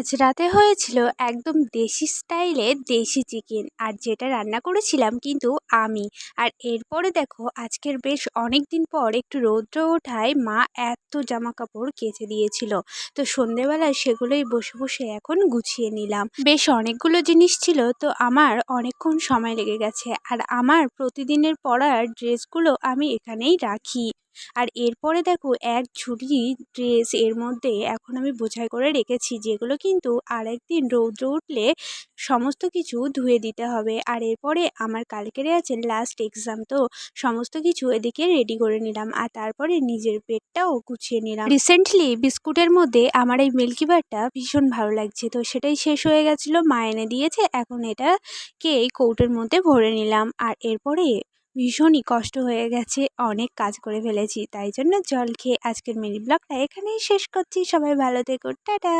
আজ রাতে হয়েছিল একদম দেশি স্টাইলে দেশি চিকেন, আর যেটা রান্না করেছিলাম কিন্তু আমি। আর এরপরে দেখো আজকের বেশ অনেক দিন পর একটু রৌদ্র ওঠায় মা এত জামা কাপড় কেচে দিয়েছিল। তো সন্ধেবেলায় সেগুলোই বসে বসে এখন গুছিয়ে নিলাম। বেশ অনেকগুলো জিনিস ছিল, তো আমার অনেকক্ষণ সময় লেগে গেছে। আর আমার প্রতিদিনের পরার ড্রেসগুলো আমি এখানেই রাখি। আর এরপরে দেখো এক ঝুড়ি ড্রেস এর মধ্যে এখন আমি বোঝাই করে রেখেছি, যেগুলো কিন্তু আরেকদিন রৌদ্র উঠলে সমস্ত কিছু ধুয়ে দিতে হবে। আর এরপরে আমার কালকেরে আছে লাস্ট এক্সাম, তো সমস্ত কিছু এদিকে রেডি করে নিলাম। আর তারপরে নিজের পেটটাও গুছিয়ে নিলাম। রিসেন্টলি বিস্কুটের মধ্যে আমার এই মিল্কি বারটা ভীষণ ভালো লাগছে, তো সেটাই শেষ হয়ে গেছিলো, মা এনে দিয়েছে। এখন এটাকে এই কৌটোর মধ্যে ভরে নিলাম। আর এরপরে ভীষণই কষ্ট হয়ে গেছে, অনেক কাজ করে ফেলেছি, তাই জন্য জল খেয়ে আজকের মিনি ব্লগটা এখানেই শেষ করছি। সবাই ভালো থেকো, টাটা।